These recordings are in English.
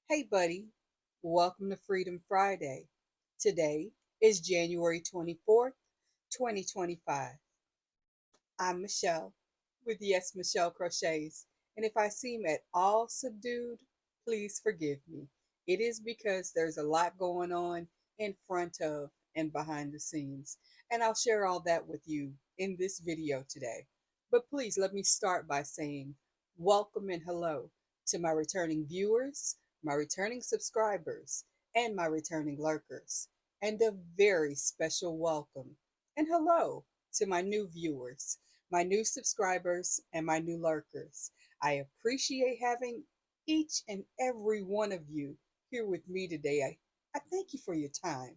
Hey, buddy. Welcome to Freedom Friday. Today is January 24th, 2025. I'm Michelle with Yes, Michelle Crochets. And if I seem at all subdued, please forgive me. It is because there's a lot going on in front of and behind the scenes. And I'll share all that with you in this video today. But please let me start by saying welcome and hello to my returning viewers, my returning subscribers, and my returning lurkers. And a very special welcome and hello to my new viewers, my new subscribers, and my new lurkers. I appreciate having each and every one of you here with me today. I thank you for your time.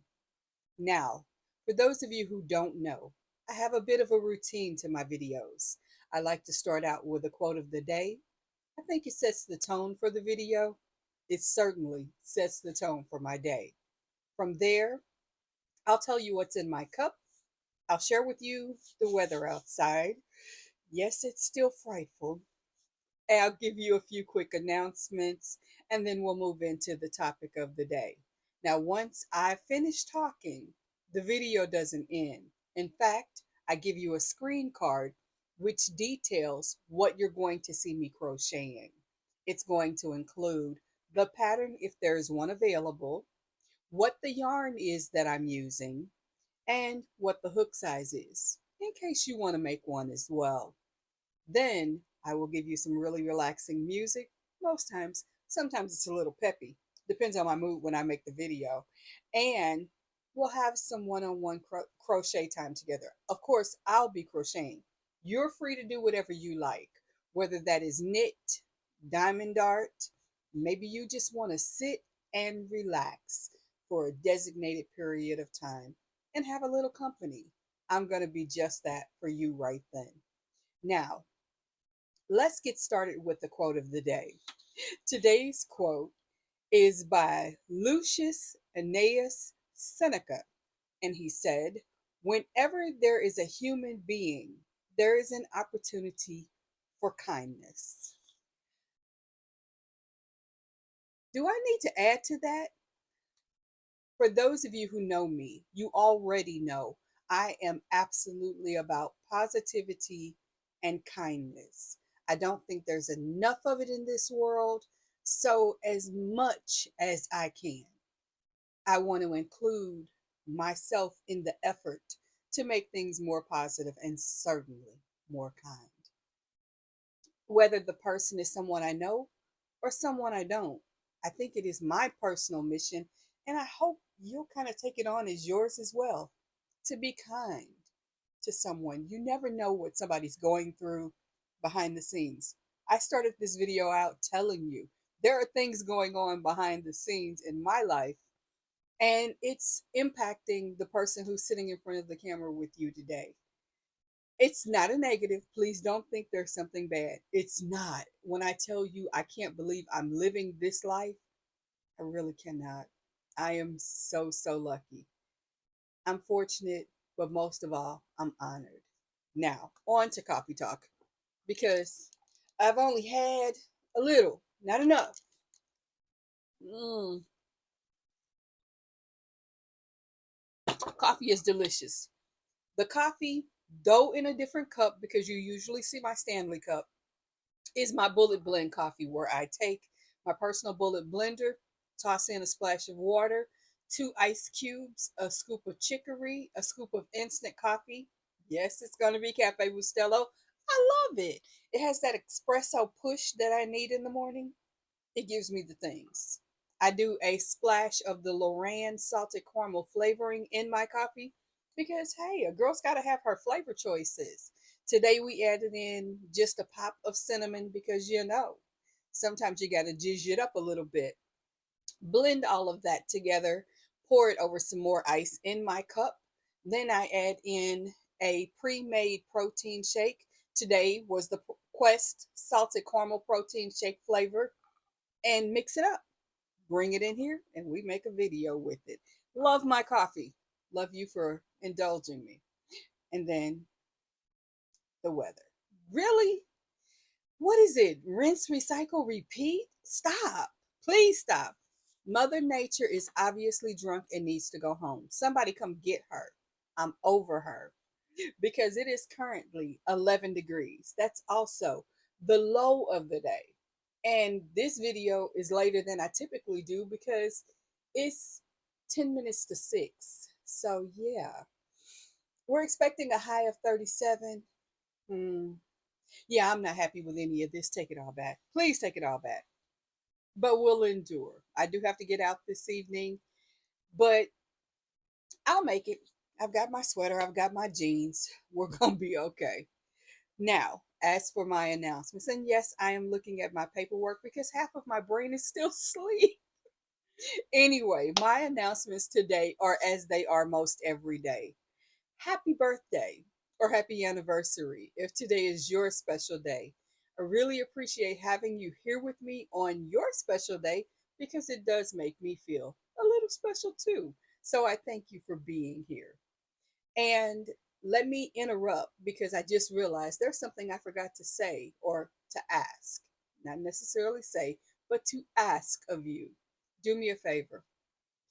Now, for those of you who don't know, I have a bit of a routine to my videos. I like to start out with a quote of the day. I think it sets the tone for the video. It certainly sets the tone for my day. From there, I'll tell you what's in my cup. I'll share with you the weather outside. Yes, it's still frightful. And I'll give you a few quick announcements and then we'll move into the topic of the day. Now, once I finish talking, the video doesn't end. In fact, I give you a screen card which details what you're going to see me crocheting. It's going to include the pattern if there is one available, what the yarn is that I'm using, and what the hook size is, in case you want to make one as well. Then I will give you some really relaxing music. Most times, sometimes it's a little peppy. Depends on my mood when I make the video. And we'll have some one-on-one crochet time together. Of course, I'll be crocheting. You're free to do whatever you like, whether that is knit, diamond dart, maybe you just want to sit and relax for a designated period of time and have a little company. I'm going to be just that for you right then. Now, let's get started with the quote of the day. Today's quote is by Lucius Annaeus Seneca, and he said, "Whenever there is a human being, there is an opportunity for kindness." Do I need to add to that? For those of you who know me, you already know I am absolutely about positivity and kindness. I don't think there's enough of it in this world. So, as much as I can, I want to include myself in the effort to make things more positive and certainly more kind. Whether the person is someone I know or someone I don't, I think it is my personal mission, and I hope you'll kind of take it on as yours as well, to be kind to someone. You never know what somebody's going through behind the scenes. I started this video out telling you there are things going on behind the scenes in my life, and it's impacting the person who's sitting in front of the camera with you today. It's not a negative. Please don't think there's something bad. It's not. When I tell you I can't believe I'm living this life, I really cannot. I am so, so lucky. I'm fortunate, but most of all, I'm honored. Now, on to coffee talk because I've only had a little, not enough. Mm, Coffee is delicious. The coffee, though in a different cup because you usually see my Stanley cup, is my bullet blend coffee where I take my personal bullet blender, toss in a splash of water, two ice cubes, a scoop of chicory, a scoop of instant coffee. Yes, it's going to be Cafe Bustelo. I love it. It has that espresso push that I need in the morning. It gives me the things. I do a splash of the Lorraine salted caramel flavoring in my coffee because, hey, a girl's got to have her flavor choices. Today we added in just a pop of cinnamon because sometimes you got to jizz it up a little bit. Blend all of that together, pour it over some more ice in my cup. Then I add in a pre-made protein shake. Today was the Quest salted caramel protein shake flavor, and mix it up. Bring it in here and we make a video with it. Love my coffee. Love you for indulging me. And then the weather. Really? What is it? Rinse, recycle, repeat? Stop. Please stop. Mother Nature is obviously drunk and needs to go home. Somebody come get her. I'm over her because it is currently 11 degrees. That's also the low of the day. And this video is later than I typically do because it's 10 minutes to 6. So, yeah, we're expecting a high of 37. Hmm. Yeah, I'm not happy with any of this. Take it all back. Please take it all back. But we'll endure. I do have to get out this evening, but I'll make it. I've got my sweater, I've got my jeans. We're going to be okay. Now, as for my announcements, and yes, I am looking at my paperwork because half of my brain is still asleep. Anyway, my announcements today are as they are most every day. Happy birthday or happy anniversary if today is your special day. I really appreciate having you here with me on your special day because it does make me feel a little special too. So I thank you for being here. And let me interrupt because I just realized there's something I forgot to say or to ask. Not necessarily say, but to ask of you. Do me a favor.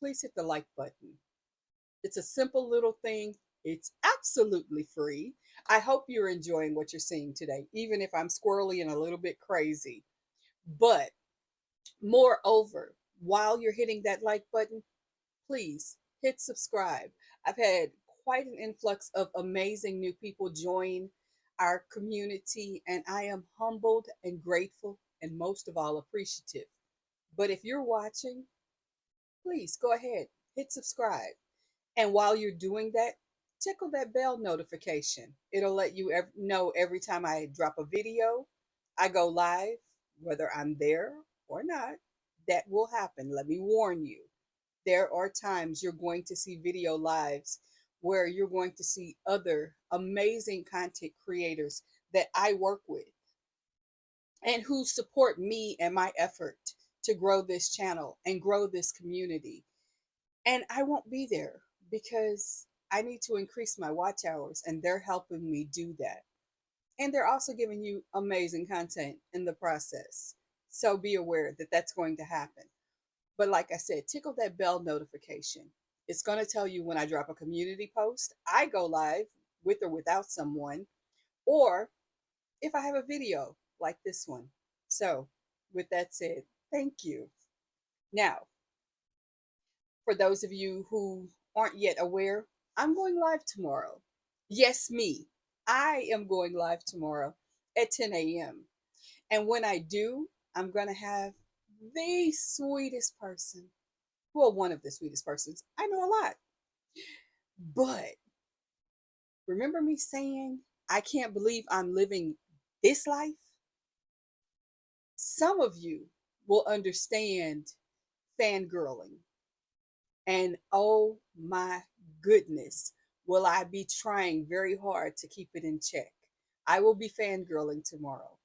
Please hit the like button. It's a simple little thing. It's absolutely free. I hope you're enjoying what you're seeing today, even if I'm squirrely and a little bit crazy. But moreover, while you're hitting that like button, please hit subscribe. I've had quite an influx of amazing new people join our community, and I am humbled and grateful and most of all appreciative. But if you're watching, please go ahead, hit subscribe. And while you're doing that, tickle that bell notification. It'll let you know every time I drop a video, I go live, whether I'm there or not. That will happen. Let me warn you. There are times you're going to see video lives where you're going to see other amazing content creators that I work with and who support me and my effort to grow this channel and grow this community. And I won't be there because I need to increase my watch hours, and they're helping me do that. And they're also giving you amazing content in the process. So be aware that that's going to happen. But like I said, tickle that bell notification. It's going to tell you when I drop a community post, I go live with or without someone, or if I have a video like this one. So, with that said, thank you. Now, for those of you who aren't yet aware, I'm going live tomorrow. Yes, me. I am going live tomorrow at 10 a.m. And when I do, I'm going to have the sweetest person. Well, one of the sweetest persons. I know a lot. But remember me saying, I can't believe I'm living this life? Some of you will understand fangirling. And oh my goodness, will I be trying very hard to keep it in check. I will be fangirling tomorrow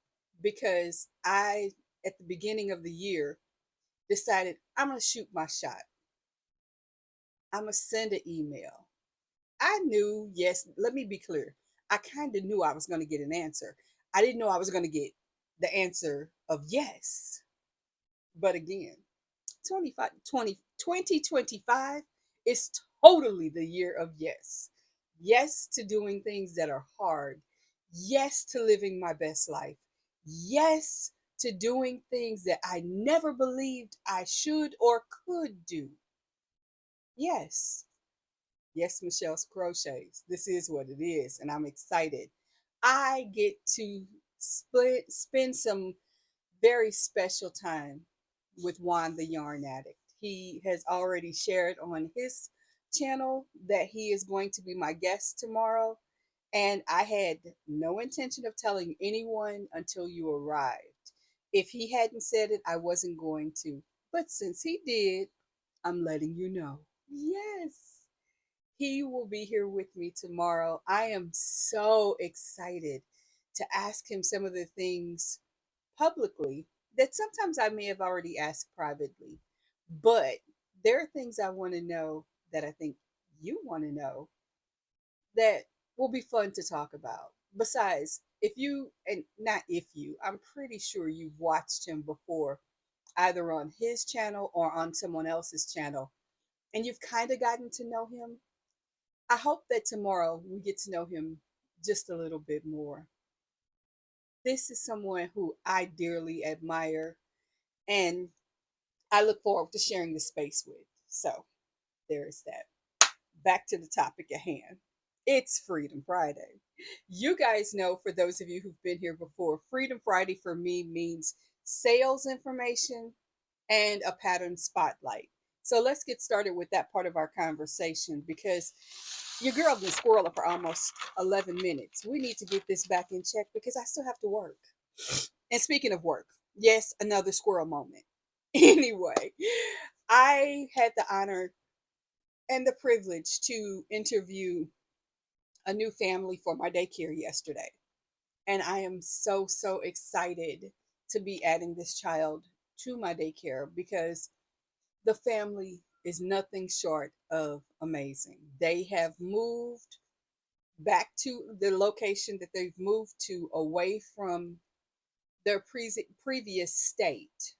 because at the beginning of the year, decided I'm going to shoot my shot. I'm going to send an email. I knew, yes, let me be clear. I kind of knew I was going to get an answer. I didn't know I was going to get the answer of yes. But again, 2025 is totally the year of yes. Yes to doing things that are hard. Yes to living my best life. Yes to doing things that I never believed I should or could do. Yes. Yes, Michelle's Crochets. This is what it is, and I'm excited. I get to spend some very special time with Juan the Yarn Addict. He has already shared on his channel that he is going to be my guest tomorrow. And I had no intention of telling anyone until you arrived. If he hadn't said it, I wasn't going to. But since he did, I'm letting you know. Yes, he will be here with me tomorrow. I am so excited to ask him some of the things publicly that sometimes I may have already asked privately. But there are things I want to know that I think you want to know that will be fun to talk about. Besides, if you, and not if you, I'm pretty sure you've watched him before either on his channel or on someone else's channel, and you've kind of gotten to know him. I hope that tomorrow we get to know him just a little bit more. This is someone who I dearly admire, and I look forward to sharing the space with. So there is that. Back to the topic at hand. It's Freedom Friday. You guys know, for those of you who've been here before, Freedom Friday for me means sales information and a pattern spotlight. So let's get started with that part of our conversation, because your girl been squirreling for almost 11 minutes. We need to get this back in check because I still have to work. And speaking of work, yes, another squirrel moment. Anyway, I had the honor and the privilege to interview a new family for my daycare yesterday. And I am so, so excited to be adding this child to my daycare because the family is nothing short of amazing. They have moved back to the location that they've moved to, away from their previous state.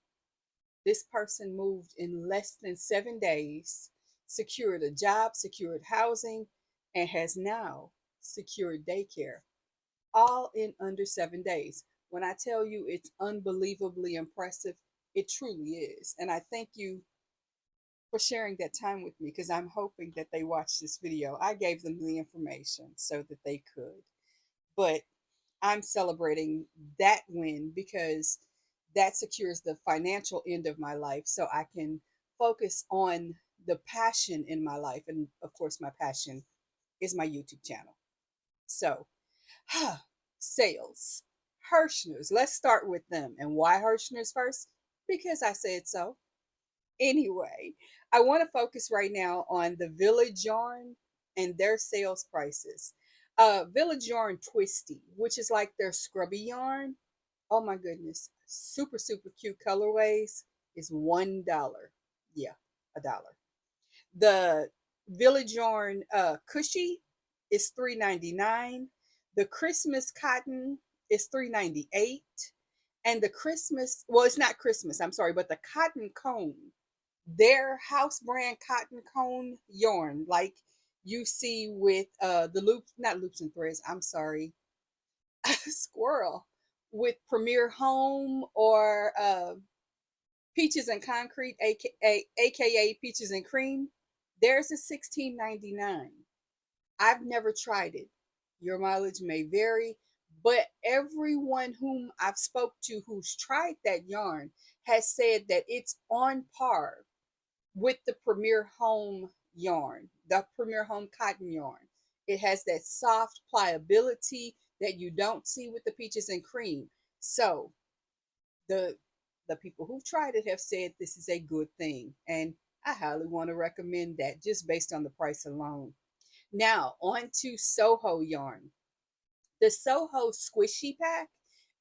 This person moved in less than 7 days, secured a job, secured housing, and has now secured daycare, all in under 7 days. When I tell you it's unbelievably impressive, it truly is. And I thank you for sharing that time with me, because I'm hoping that they watch this video. I gave them the information so that they could. But I'm celebrating that win because that secures the financial end of my life so I can focus on the passion in my life. And of course, my passion is my YouTube channel. So, sales. Hirschners. Let's start with them. And why Hirschners first? Because I said so. Anyway, I want to focus right now on the Village Yarn and their sales prices. Village Yarn Twisty, which is like their scrubby yarn. Oh my goodness, super, super cute colorways, is $1. Yeah, $1. The Village Yarn Cushy is $3.99. The Christmas Cotton is $3.98. And the Christmas, well, it's not Christmas, I'm sorry, but the Cotton Cone, their house brand cotton cone yarn, like you see with the loops, not loops and threads, I'm sorry, squirrel, with Premier Home or Peaches and Concrete, aka Peaches and Cream. There's a $16.99. I've never tried it. Your mileage may vary, but everyone whom I've spoke to who's tried that yarn has said that it's on par with the Premier Home yarn, the Premier Home cotton yarn. It has that soft pliability that you don't see with the Peaches and Cream. So the the people who've tried it have said this is a good thing, and I highly want to recommend that just based on the price alone. Now on to Soho yarn. The Soho Squishy Pack,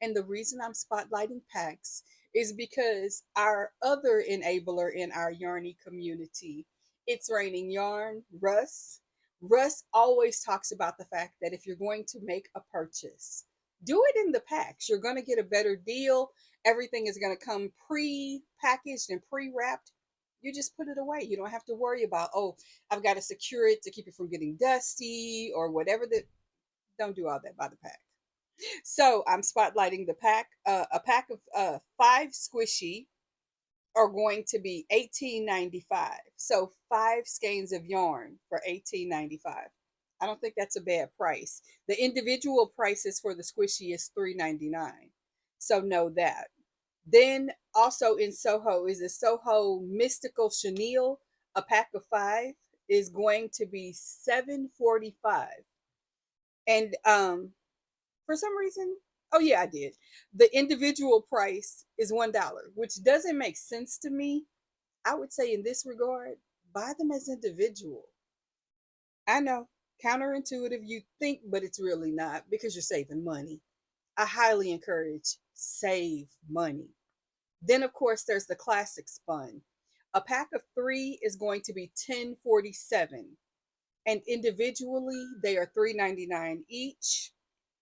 and the reason I'm spotlighting packs is because our other enabler in our yarny community, It's Raining Yarn, Russ. Russ always talks about the fact that if you're going to make a purchase, do it in the packs. You're going to get a better deal. Everything is going to come pre-packaged and pre-wrapped. You just put it away. You don't have to worry about, oh, I've got to secure it to keep it from getting dusty or whatever. Don't do all that by the pack. So I'm spotlighting the pack. A pack of 5 squishy are going to be $18.95. So 5 skeins of yarn for $18.95. I don't think that's a bad price. The individual prices for the squishy is $3.99. So know that. Then also in Soho is a Soho Mystical Chenille. A pack of 5 is going to be $7.45. And for some reason, oh yeah, I did. The individual price is $1, which doesn't make sense to me. I would say in this regard, buy them as individual. I know, counterintuitive you think, but it's really not, because you're saving money. I highly encourage save money. Then of course there's the classic spun. A pack of 3 is going to be $10.47, and individually they are $3.99 each.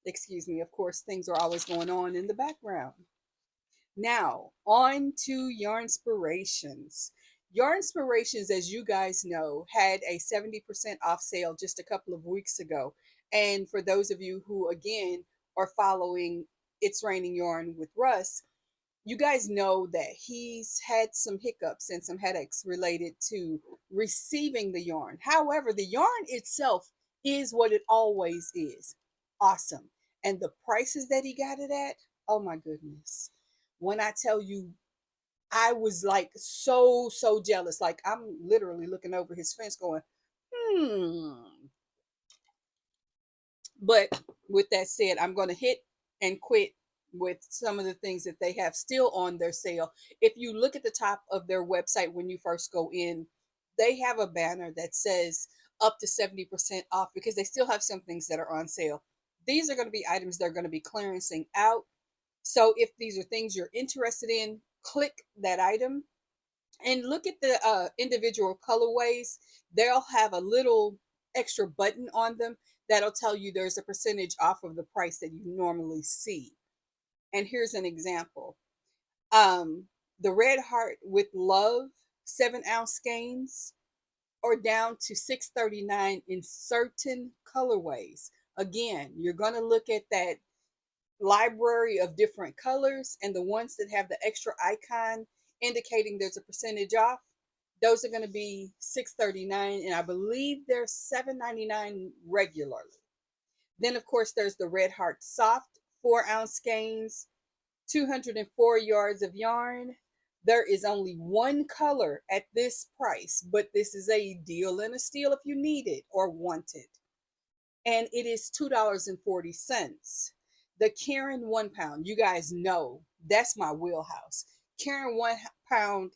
Excuse me, of course, things are always going on in the background. Now, on to Yarn Inspirations. Yarn Inspirations, as you guys know, had a 70% off sale just a couple of weeks ago. And for those of you who, again, are following It's Raining Yarn with Russ, you guys know that he's had some hiccups and some headaches related to receiving the yarn. However, the yarn itself is what it always is, awesome. And the prices that he got it at, oh my goodness. When I tell you, I was like so jealous. Like, I'm literally looking over his fence going, hmm. But with that said, I'm going to hit and quit with some of the things that they have still on their sale. If you look at the top of their website when you first go in, they have a banner that says up to 70% off because they still have some things that are on sale. These are going to be items they're going to be clearancing out. So if these are things you're interested in, click that item and look at the individual colorways. They'll have a little extra button on them that'll tell you there's a percentage off of the price that you normally see. And here's an example. The Red Heart with Love 7-ounce skeins are down to $6.39 in certain colorways. Again, you're going to look at that library of different colors, and the ones that have the extra icon indicating there's a percentage off, those are going to be $6.39, and I believe they're $7.99 regularly. Then of course there's the Red Heart Soft 4-ounce skeins, 204 yards of yarn. There is only one color at this price, but this is a deal and a steal if you need it or want it. And it is $2.40. The Karen 1 pound, you guys know that's my wheelhouse. Karen 1 pound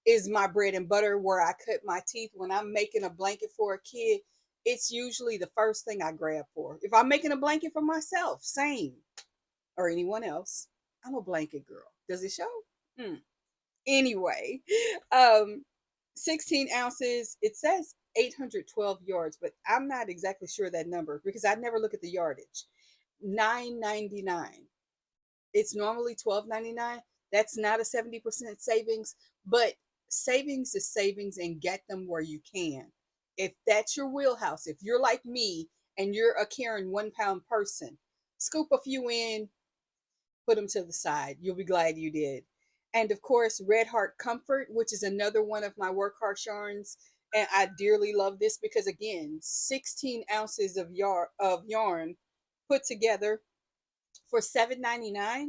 is my bread and butter where I cut my teeth. When I'm making a blanket for a kid, it's usually the first thing I grab for. If I'm making a blanket for myself, same, or anyone else, I'm a blanket girl. Does it show? Anyway, um, 16 ounces, it says 812 yards, but I'm not exactly sure that number because I never look at the yardage. $9.99. It's normally $12.99. That's not a 70% savings, but savings is savings and get them where you can. If that's your wheelhouse, if you're like me and you're a Karen 1 pound person, scoop a few in, put them to the side. You'll be glad you did. And of course, Red Heart Comfort, which is another one of my workhorse yarns. And I dearly love this because, again, 16 ounces of yarn put together for $7.99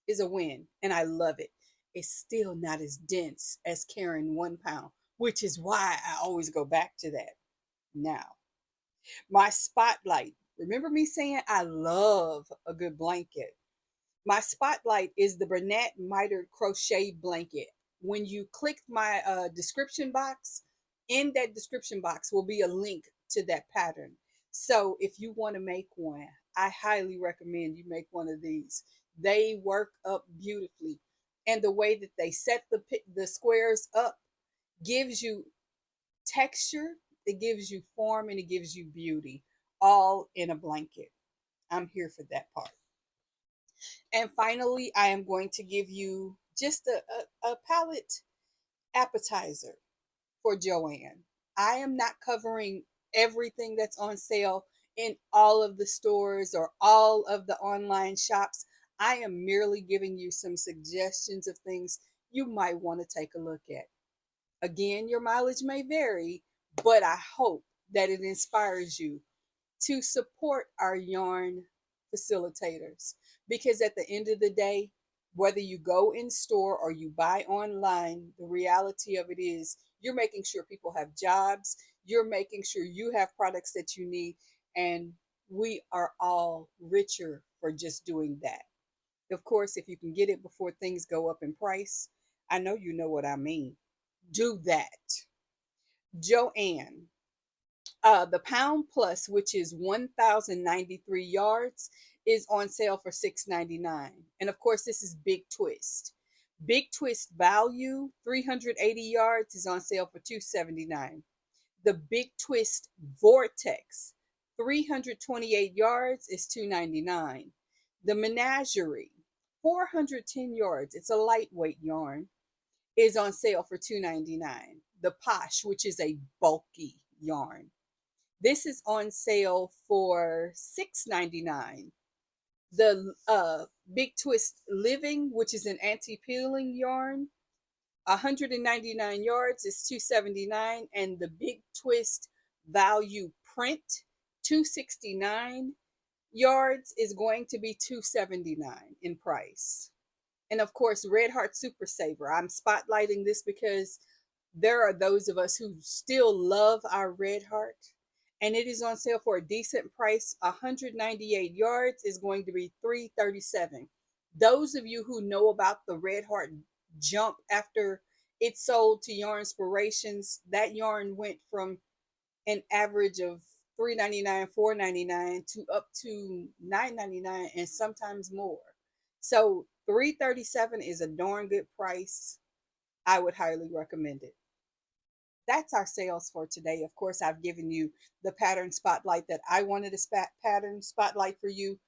is a win. And I love it. It's still not as dense as Karen 1 pound, which is why I always go back to that. Now, my spotlight. Remember me saying I love a good blanket. My spotlight is the Bernat mitered crochet blanket. When you click my description box, in that description box will be a link to that pattern. So if you want to make one, I highly recommend you make one of these. They work up beautifully. And the way that they set the squares up gives you texture, it gives you form, and it gives you beauty, all in a blanket. I'm here for that part. And finally, I am going to give you just a palette appetizer for Joann. I am not covering everything that's on sale in all of the stores or all of the online shops. I am merely giving you some suggestions of things you might want to take a look at. Again, your mileage may vary, but I hope that it inspires you to support our yarn facilitators. Because at the end of the day, whether you go in store or you buy online, the reality of it is you're making sure people have jobs, you're making sure you have products that you need, and we are all richer for just doing that. Of course, if you can get it before things go up in price, I know you know what I mean. Do that. Joann, the Pound Plus, which is 1,093 yards, is on sale for $6.99. And of course, this is Big Twist. Big Twist Value, 380 yards, is on sale for $2.79. The Big Twist Vortex, 328 yards, is $2.99. The Menagerie, 410 yards. It's a lightweight yarn, is on sale for $2.99. The Posh, which is a bulky yarn, this is on sale for $6.99. The Big Twist Living, which is an anti-peeling yarn, 199 yards is $2.79, and the Big Twist Value Print, 269 yards, is going to be $2.79 in price. And of course, Red Heart Super Saver. I'm spotlighting this because there are those of us who still love our Red Heart, and it is on sale for a decent price. 198 yards is going to be $3.37. Those of you who know about the Red Heart jump after it sold to Yarn Inspirations, that yarn went from an average of $3.99, $4.99 to up to $9.99 and sometimes more. So $3.37 is a darn good price. I would highly recommend it. That's our sales for today. Of course, I've given you the pattern spotlight that I wanted to pattern spotlight for you.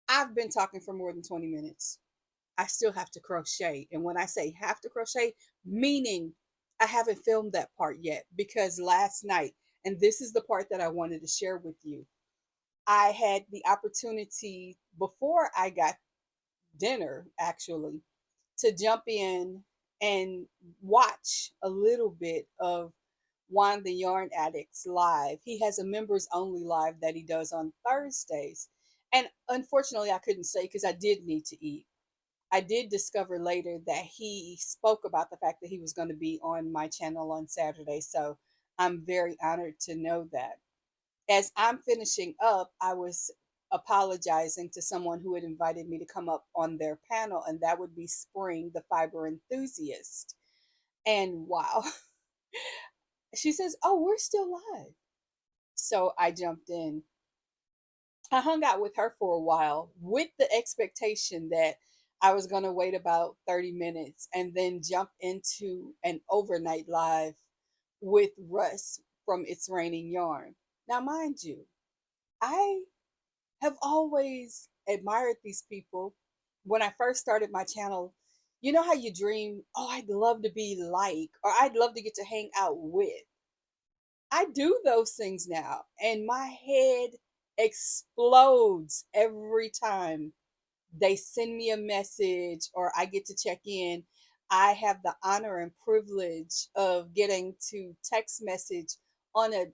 I've been talking for more than 20 minutes. I still have to crochet. And when I say have to crochet, meaning I haven't filmed that part yet, because last night, and this is the part that I wanted to share with you, I had the opportunity before I got dinner actually to jump in and watch a little bit of Juan the Yarn Addict's live. He has a members only live that he does on Thursdays. And unfortunately, I couldn't say because I did need to eat. I did discover later that he spoke about the fact that he was going to be on my channel on Saturday. So I'm very honored to know that. As I'm finishing up, I was apologizing to someone who had invited me to come up on their panel, and that would be Spring, the fiber enthusiast. And wow, she says, "Oh, we're still live." So I jumped in. I hung out with her for a while with the expectation that I was going to wait about 30 minutes and then jump into an overnight live with Russ from It's Raining Yarn. Now, mind you, I have always admired these people. When I first started my channel, you know how you dream, oh, I'd love to be like, or I'd love to get to hang out with. I do those things now, and my head explodes every time they send me a message or I get to check in. I have the honor and privilege of getting to text message on a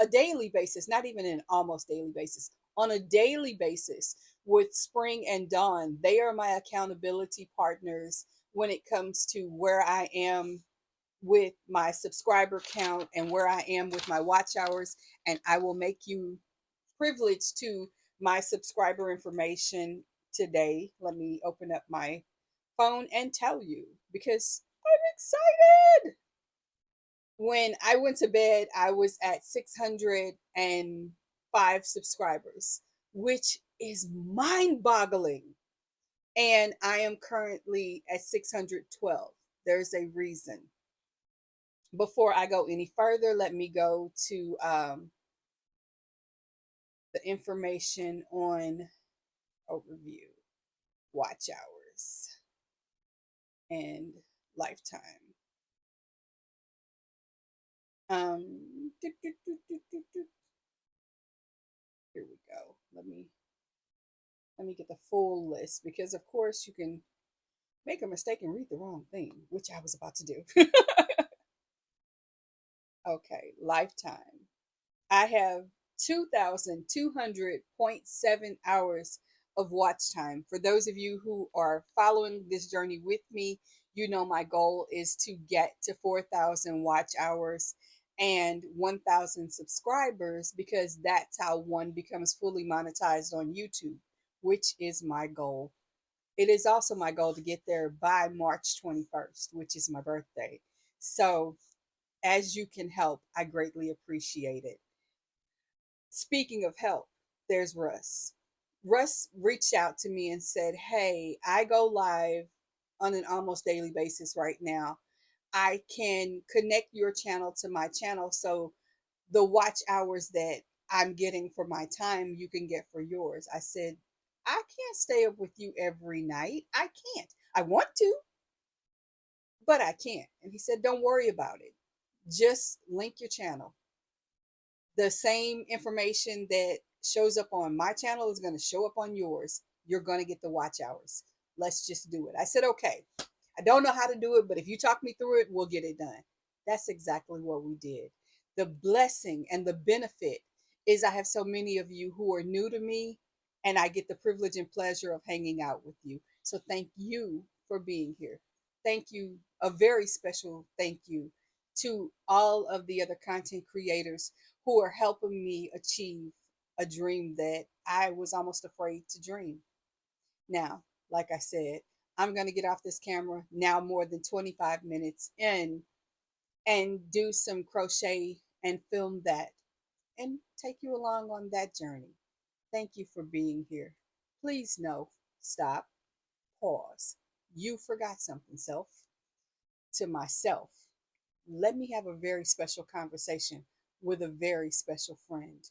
daily basis, not even an almost daily basis, on a daily basis with Spring and Dawn. They are my accountability partners when it comes to where I am with my subscriber count and where I am with my watch hours. And I will make you privileged to my subscriber information today. Let me open up my phone and tell you because I'm excited. When I went to bed, I was at 605 subscribers, which is mind boggling. And I am currently at 612. There's a reason. Before I go any further, let me go to the information on overview, watch hours, and lifetime. Do, do, do. Here we go. Let me get the full list because of course you can make a mistake and read the wrong thing, which I was about to do. Okay, lifetime. I have 2,200.7 hours of watch time. For those of you who are following this journey with me, you know my goal is to get to 4,000 watch hours and 1,000 subscribers because that's how one becomes fully monetized on YouTube, which is my goal. It is also my goal to get there by March 21st, which is my birthday. So, as you can help, I greatly appreciate it. Speaking of help, there's Russ. Russ reached out to me and said, "Hey, I go live on an almost daily basis right now. I can connect your channel to my channel so the watch hours that I'm getting for my time, you can get for yours." I said, I can't stay up with you every night. I can't. I want to, but I can't. And he said, don't worry about it. Just link your channel. The same information that shows up on my channel is going to show up on yours. You're going to get the watch hours. Let's just do it. I said, okay. I don't know how to do it, but if you talk me through it, we'll get it done. That's exactly what we did. The blessing and the benefit is I have so many of you who are new to me, and I get the privilege and pleasure of hanging out with you. So thank you for being here. Thank you. A very special thank you to all of the other content creators who are helping me achieve a dream that I was almost afraid to dream. Now, like I said, I'm going to get off this camera now more than 25 minutes in and do some crochet and film that and take you along on that journey. Thank you for being here. Please know, stop, pause. You forgot something, self. To myself, let me have a very special conversation with a very special friend.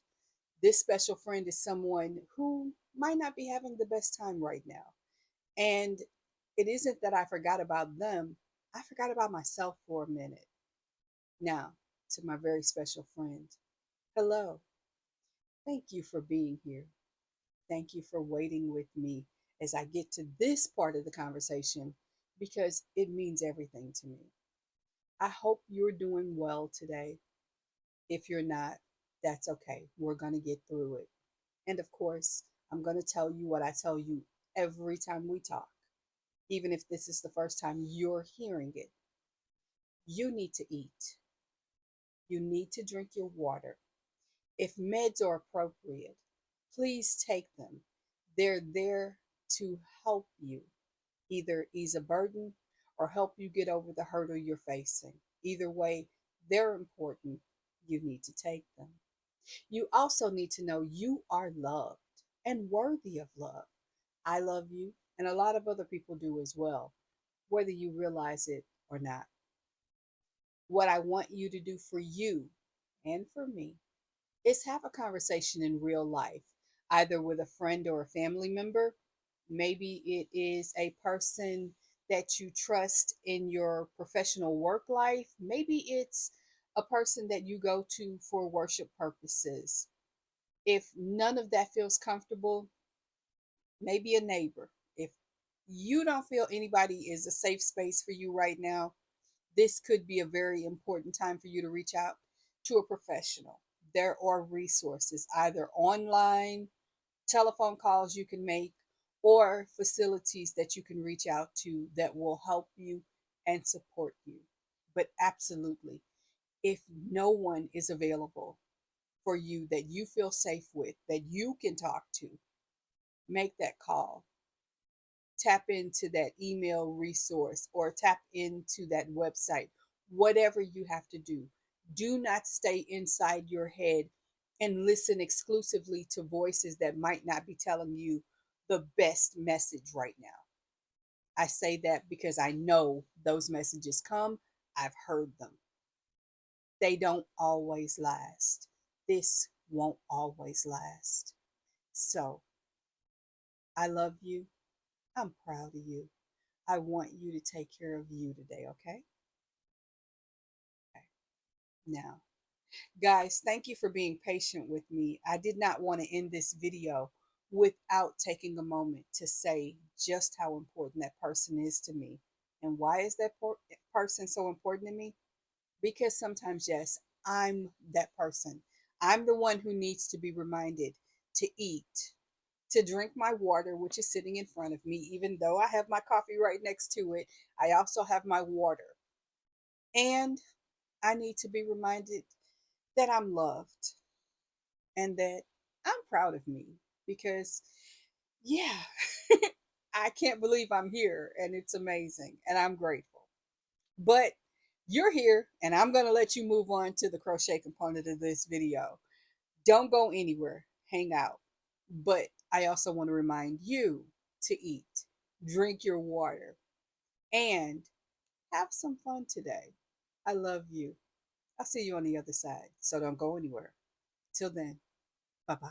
This special friend is someone who might not be having the best time right now. And it isn't that I forgot about them, I forgot about myself for a minute. Now, to my very special friend, hello. Thank you for being here. Thank you for waiting with me as I get to this part of the conversation because it means everything to me. I hope you're doing well today. If you're not, that's okay. We're going to get through it. And of course, I'm going to tell you what I tell you every time we talk, even if this is the first time you're hearing it. You need to eat. You need to drink your water. If meds are appropriate, please take them. They're there to help you, either ease a burden or help you get over the hurdle you're facing. Either way, they're important. You need to take them. You also need to know you are loved and worthy of love. I love you, and a lot of other people do as well, whether you realize it or not. What I want you to do for you and for me is have a conversation in real life, either with a friend or a family member. Maybe it is a person that you trust in your professional work life. Maybe it's a person that you go to for worship purposes. If none of that feels comfortable, maybe a neighbor. If you don't feel anybody is a safe space for you right now, this could be a very important time for you to reach out to a professional. There are resources, either online, telephone calls you can make, or facilities that you can reach out to that will help you and support you. But absolutely, if no one is available for you that you feel safe with, that you can talk to, make that call. Tap into that email resource or tap into that website, whatever you have to do. Do not stay inside your head and listen exclusively to voices that might not be telling you the best message right now. I say that because I know those messages come, I've heard them. They don't always last. This won't always last. So, I love you. I'm proud of you. I want you to take care of you today, okay? Okay. Now, guys, thank you for being patient with me. I did not want to end this video without taking a moment to say just how important that person is to me. And why is that person so important to me? Because sometimes, yes, I'm that person. I'm the one who needs to be reminded to eat, to drink my water, which is sitting in front of me, even though I have my coffee right next to it. I also have my water. And I need to be reminded that I'm loved and that I'm proud of me because, yeah, I can't believe I'm here and it's amazing and I'm grateful. But you're here and I'm going to let you move on to the crochet component of this video. Don't go anywhere, hang out. But I also want to remind you to eat, drink your water, and have some fun today. I love you. I'll see you on the other side, so don't go anywhere. Till then, bye bye.